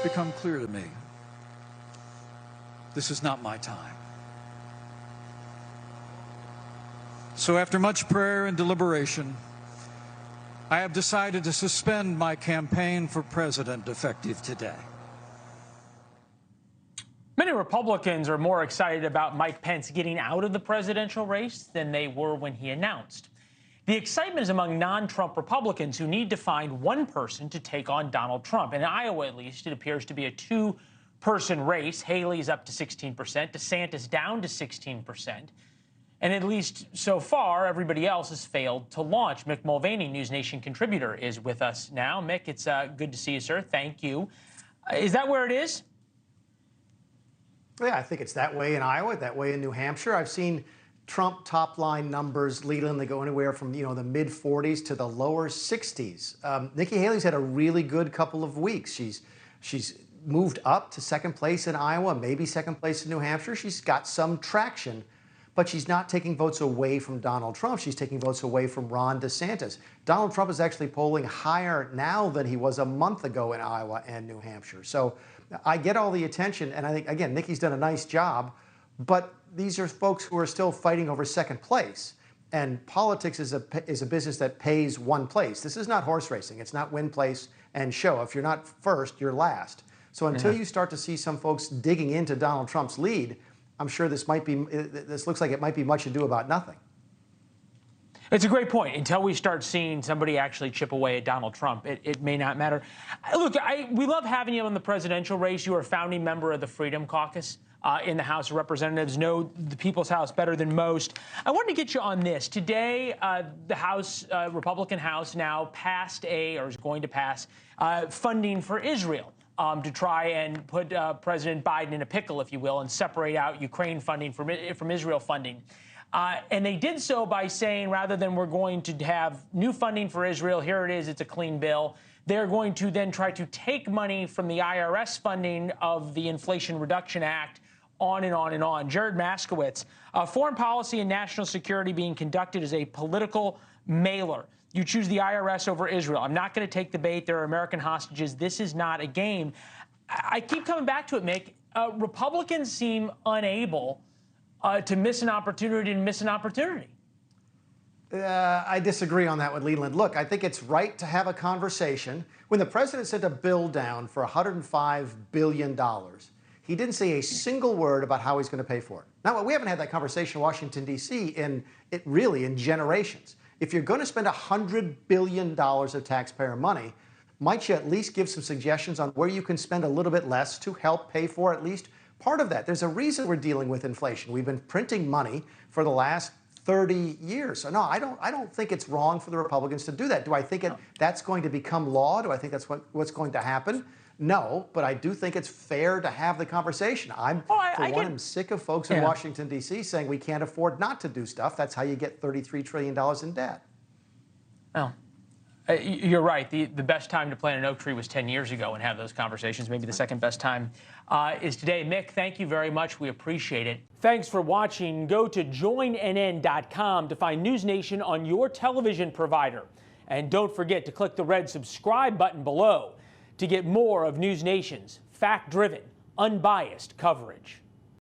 become clear to me. This is not my time. So after much prayer and deliberation, I have decided to suspend my campaign for president effective today. Many Republicans are more excited about Mike Pence getting out of the presidential race than they were when he announced. The excitement is among non-Trump Republicans who need to find one person to take on Donald Trump. In Iowa, at least, it appears to be a two-person race. Haley's up to 16%, DeSantis down to 16%. And at least so far, everybody else has failed to launch. Mick Mulvaney, NewsNation contributor, is with us now. Mick, it's good to see you, sir. Thank you. Is that where it is? Yeah, I think it's that way in Iowa, that way in New Hampshire. I've seen Trump top-line numbers, Leland, they go anywhere from, the mid-40s to the lower 60s. Nikki Haley's had a really good couple of weeks. She's moved up to second place in Iowa, maybe second place in New Hampshire. She's got some traction, but she's not taking votes away from Donald Trump. She's taking votes away from Ron DeSantis. Donald Trump is actually polling higher now than he was a month ago in Iowa and New Hampshire. So I get all the attention, and I think, again, Nikki's done a nice job, but these are folks who are still fighting over second place. And politics is a business that pays one place. This is not horse racing. It's not win, place, and show. If you're not first, you're last. So until you start to see some folks digging into Donald Trump's lead, I'm sure this looks like it might be much ado about nothing. It's a great point. Until we start seeing somebody actually chip away at Donald Trump, it may not matter. Look, we love having you in the presidential race. You are a founding member of the Freedom Caucus in the House of Representatives, know the People's House better than most. I wanted to get you on this. Today, the House, Republican House now passed or is going to pass funding for Israel. To try and put President Biden in a pickle, if you will, and separate out Ukraine funding from Israel funding. And they did so by saying, rather than we're going to have new funding for Israel, here it is, it's a clean bill, they're going to then try to take money from the IRS funding of the Inflation Reduction Act, on and on and on. Jared Moskowitz, foreign policy and national security being conducted as a political mailer. You choose the IRS over Israel. I'm not going to take the bait. There are American hostages. This is not a game. I keep coming back to it, Mick. Republicans seem unable to miss an opportunity and miss an opportunity. I disagree on that with Leland. Look, I think it's right to have a conversation. When the president sent a bill down for $105 billion, he didn't say a single word about how he's going to pay for it. Now, we haven't had that conversation in Washington, D.C. in generations. If you're going to spend $100 billion of taxpayer money, might you at least give some suggestions on where you can spend a little bit less to help pay for at least part of that? There's a reason we're dealing with inflation. We've been printing money for the last 30 years. So no, I don't think it's wrong for the Republicans to do that. Do I think that's going to become law? Do I think that's what's going to happen? No, but I do think it's fair to have the conversation. I'm sick of folks in Washington, D.C. saying we can't afford not to do stuff. That's how you get $33 trillion in debt. Well, you're right. The best time to plant an oak tree was 10 years ago and have those conversations. Maybe the second best time is today. Mick, thank you very much. We appreciate it. Thanks for watching. Go to joinnn.com to find NewsNation on your television provider. And don't forget to click the red subscribe button below to get more of NewsNation's fact-driven, unbiased coverage.